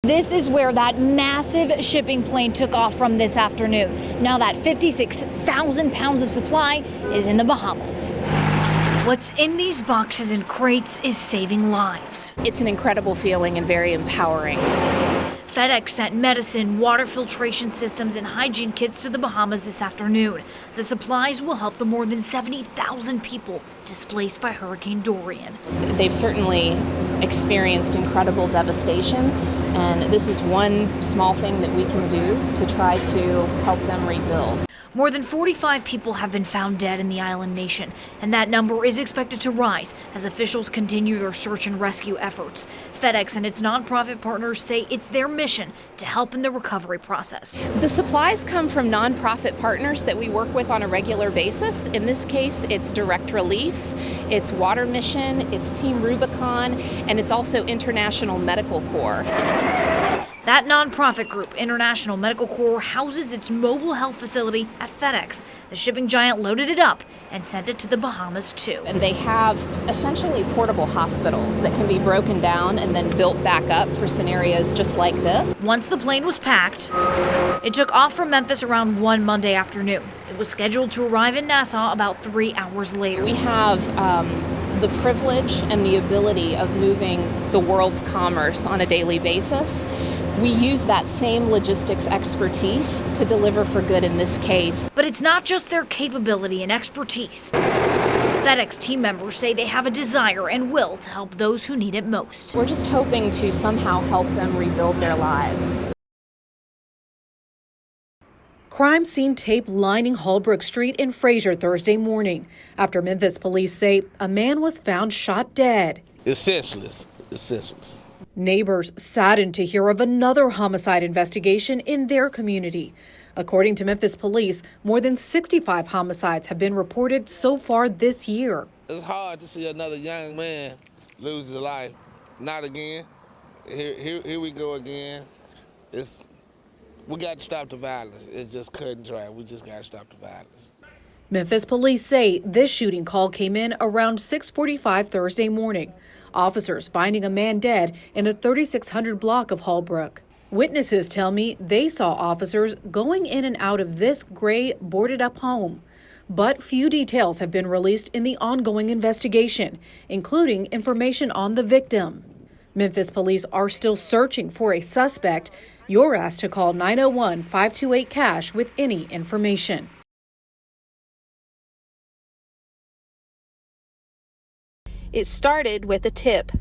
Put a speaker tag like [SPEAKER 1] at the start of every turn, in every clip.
[SPEAKER 1] This is where that massive shipping plane took off from this afternoon. Now that 56,000 pounds of supply is in the Bahamas. What's in these boxes and crates is saving lives.
[SPEAKER 2] It's an incredible feeling and very empowering.
[SPEAKER 1] FedEx sent medicine, water filtration systems, and hygiene kits to the Bahamas this afternoon. The supplies will help the more than 70,000 people displaced by Hurricane Dorian.
[SPEAKER 2] They've certainly experienced incredible devastation, and this is one small thing that we can do to try to help them rebuild.
[SPEAKER 1] More than 45 people have been found dead in the island nation, and that number is expected to rise as officials continue their search and rescue efforts. FedEx and its nonprofit partners say it's their mission to help in the recovery process.
[SPEAKER 2] The supplies come from nonprofit partners that we work with on a regular basis. In this case, it's Direct Relief, it's Water Mission, it's Team Rubicon, and it's also International Medical Corps.
[SPEAKER 1] That nonprofit group, International Medical Corps, houses its mobile health facility at FedEx. The shipping giant loaded it up and sent it to the Bahamas, too.
[SPEAKER 2] And they have essentially portable hospitals that can be broken down and then built back up for scenarios just like this.
[SPEAKER 1] Once the plane was packed, it took off from Memphis around 1 Monday afternoon. It was scheduled to arrive in Nassau about 3 hours later.
[SPEAKER 2] We have the privilege and the ability of moving the world's commerce on a daily basis. We use that same logistics expertise to deliver for good in this case.
[SPEAKER 1] But it's not just their capability and expertise. FedEx team members say they have a desire and will to help those who need it most.
[SPEAKER 2] We're just hoping to somehow help them rebuild their lives.
[SPEAKER 3] Crime scene tape lining Holbrook Street in Fraser Thursday morning after Memphis police say a man was found shot dead.
[SPEAKER 4] It's senseless. It's senseless.
[SPEAKER 3] Neighbors saddened to hear of another homicide investigation in their community. According to Memphis police, more than 65 homicides have been reported so far this year.
[SPEAKER 4] It's hard to see another young man lose his life. Not again. Here we go again. We got to stop the violence. It's just cut and dry. We just got to stop the violence.
[SPEAKER 3] Memphis police say this shooting call came in around 6:45 Thursday morning. Officers finding a man dead in the 3600 block of Holbrook. Witnesses tell me they saw officers going in and out of this gray boarded-up home. But few details have been released in the ongoing investigation, including information on the victim. Memphis police are still searching for a suspect. You're asked to call 901-528-CASH with any information.
[SPEAKER 5] It started with a tip.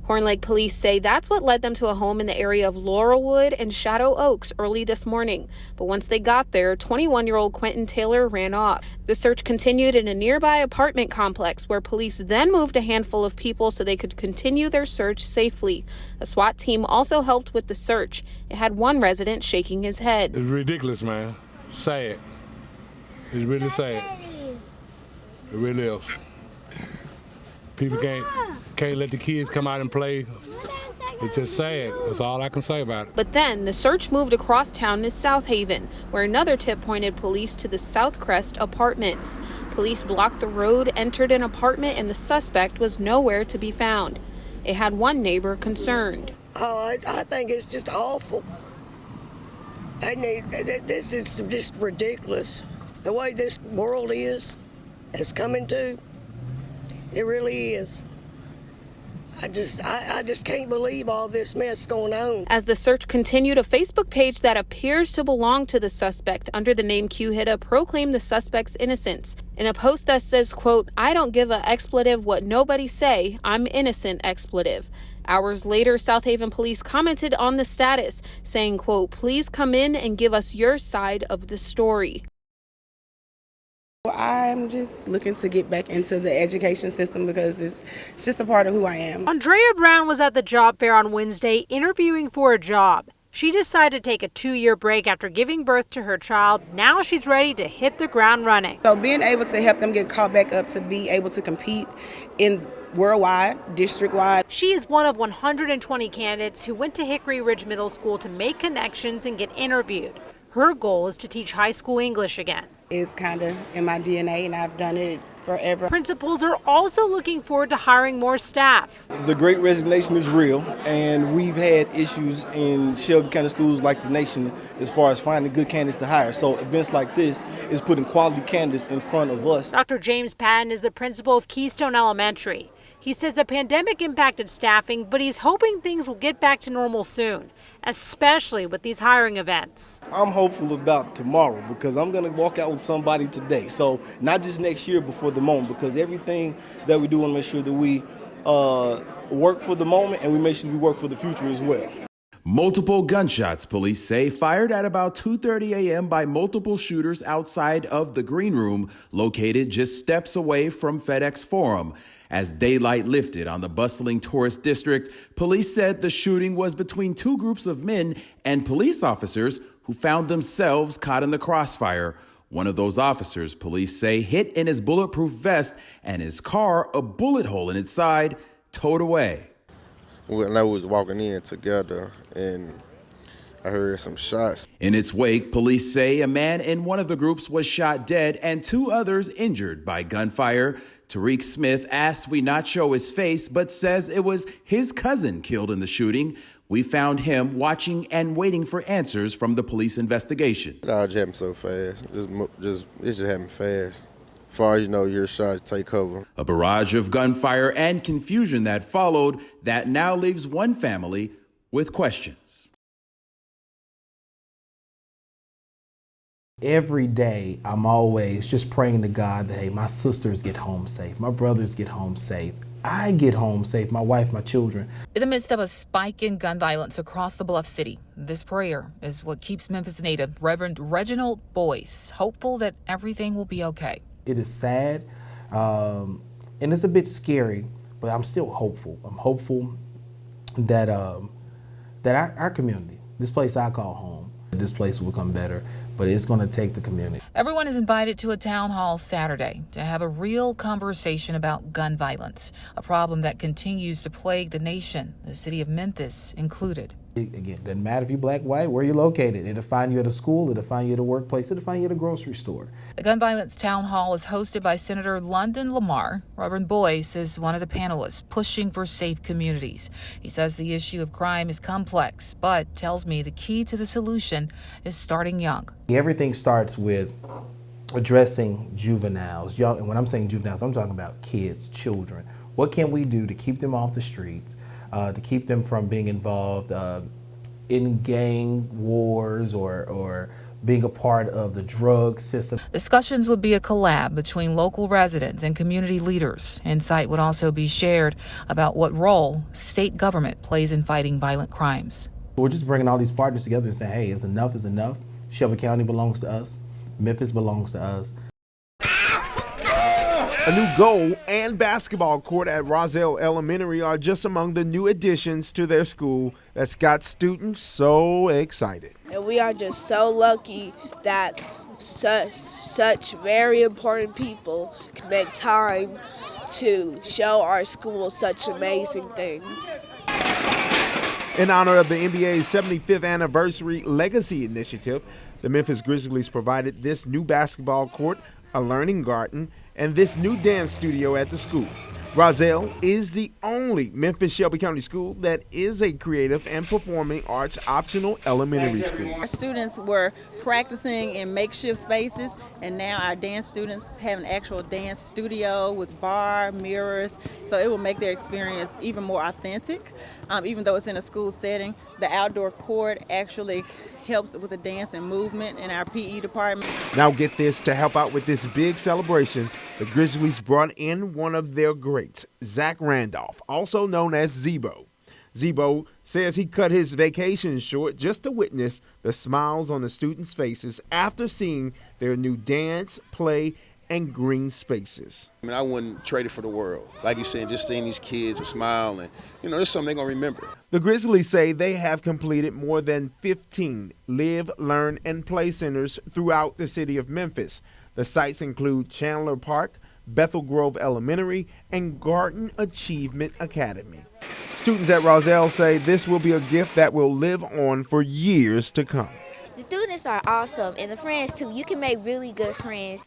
[SPEAKER 5] Horn Lake police say that's what led them to a home in the area of Laurelwood and Shadow Oaks early this morning. But once they got there, 21-year-old Quentin Taylor ran off. The search continued in a nearby apartment complex where police then moved a handful of people so they could continue their search safely. A SWAT team also helped with the search. It had one resident shaking his head.
[SPEAKER 6] It's ridiculous, man. Sad. It's really sad. It really is. People can't let the kids come out and play. It's just sad. That's all I can say about it.
[SPEAKER 5] But then the search moved across town to South Haven, where another tip pointed police to the South Crest apartments. Police blocked the road, entered an apartment, and the suspect was nowhere to be found. It had one neighbor concerned.
[SPEAKER 7] Oh, I think it's just awful. This is just ridiculous. The way this world is coming to. It really is. I just can't believe all this mess going on.
[SPEAKER 5] As the search continued, a Facebook page that appears to belong to the suspect under the name Q-Hitta proclaimed the suspect's innocence. In a post that says, quote, "I don't give a expletive what nobody say, I'm innocent expletive." Hours later, South Haven police commented on the status, saying, quote, "Please come in and give us your side of the story."
[SPEAKER 8] I'm just looking to get back into the education system because it's just a part of who I am.
[SPEAKER 9] Andrea Brown was at the job fair on Wednesday interviewing for a job. She decided to take a 2-year break after giving birth to her child. Now she's ready to hit the ground running.
[SPEAKER 8] So being able to help them get caught back up to be able to compete in worldwide, district-wide.
[SPEAKER 9] She is one of 120 candidates who went to Hickory Ridge Middle School to make connections and get interviewed. Her goal is to teach high school English again.
[SPEAKER 8] It's kind of in my DNA, and I've done it forever.
[SPEAKER 9] Principals are also looking forward to hiring more staff.
[SPEAKER 10] The Great Resignation is real, and we've had issues in Shelby County schools like the nation as far as finding good candidates to hire. So events like this is putting quality candidates in front of us.
[SPEAKER 9] Dr. James Patton is the principal of Keystone Elementary. He says the pandemic impacted staffing, but he's hoping things will get back to normal soon, especially with these hiring events.
[SPEAKER 10] I'm hopeful about tomorrow because I'm going to walk out with somebody today. So not just next year, but for the moment, because everything that we do, want to make sure that we work for the moment and we make sure we work for the future as well.
[SPEAKER 11] Multiple gunshots, police say, fired at about 2:30 a.m. by multiple shooters outside of the green room located just steps away from FedEx Forum. As daylight lifted on the bustling tourist district, police said the shooting was between two groups of men and police officers who found themselves caught in the crossfire. One of those officers, police say, hit in his bulletproof vest and his car, a bullet hole in its side, towed away.
[SPEAKER 12] When I was walking in together and I heard some shots.
[SPEAKER 11] In its wake, police say a man in one of the groups was shot dead and two others injured by gunfire. Tariq Smith asked we not show his face, but says it was his cousin killed in the shooting. We found him watching and waiting for answers from the police investigation.
[SPEAKER 12] It all just happened so fast. It just happened fast. As far as you know, your shots take cover.
[SPEAKER 11] A barrage of gunfire and confusion that followed that now leaves one family with questions.
[SPEAKER 13] Every day, I'm always just praying to God that, hey, my sisters get home safe, my brothers get home safe, I get home safe, my wife, my children.
[SPEAKER 14] In the midst of a spike in gun violence across the Bluff City, this prayer is what keeps Memphis native Reverend Reginald Boyce hopeful that everything will be okay.
[SPEAKER 13] It is sad, and it's a bit scary, but I'm still hopeful. I'm hopeful that our community, this place I call home, this place will become better. But it's going to take the community.
[SPEAKER 14] Everyone is invited to a town hall Saturday to have a real conversation about gun violence, a problem that continues to plague the nation, the city of Memphis included.
[SPEAKER 13] Again, doesn't matter if you're black, white, where you're located. It'll find you at a school, it'll find you at a workplace, it'll find you at a grocery store.
[SPEAKER 14] The gun violence town hall is hosted by Senator London Lamar. Reverend Boyce is one of the panelists pushing for safe communities. He says the issue of crime is complex, but tells me the key to the solution is starting young.
[SPEAKER 13] Everything starts with addressing juveniles. And when I'm saying juveniles, I'm talking about kids, children. What can we do to keep them off the streets? To keep them from being involved in gang wars or being a part of the drug system.
[SPEAKER 14] Discussions would be a collab between local residents and community leaders. Insight would also be shared about what role state government plays in fighting violent crimes.
[SPEAKER 13] We're just bringing all these partners together and saying, hey, enough is enough. Shelby County belongs to us. Memphis belongs to us.
[SPEAKER 15] A new goal and basketball court at Roselle Elementary are just among the new additions to their school that's got students so excited.
[SPEAKER 16] And we are just so lucky that such very important people can make time to show our school such amazing things.
[SPEAKER 15] In honor of the NBA's 75th anniversary legacy initiative, the Memphis Grizzlies provided this new basketball court, a learning garden, and this new dance studio at the school. Roselle is the only Memphis Shelby County school that is a creative and performing arts optional elementary school.
[SPEAKER 17] Our students were practicing in makeshift spaces, and now our dance students have an actual dance studio with bar, mirrors, so it will make their experience even more authentic. Even though it's in a school setting, the outdoor court actually helps with the dance and movement in our PE department.
[SPEAKER 15] Now get this, to help out with this big celebration, the Grizzlies brought in one of their greats, Zach Randolph, also known as Zebo. Zebo says he cut his vacation short just to witness the smiles on the students' faces after seeing their new dance, play, and green spaces.
[SPEAKER 18] I mean, I wouldn't trade it for the world. Like you said, just seeing these kids a smile and, there's something they're going to remember.
[SPEAKER 15] The Grizzlies say they have completed more than 15 live, learn, and play centers throughout the city of Memphis. The sites include Chandler Park, Bethel Grove Elementary, and Garden Achievement Academy. Students at Roselle say this will be a gift that will live on for years to come.
[SPEAKER 19] The students are awesome, and the friends too. You can make really good friends.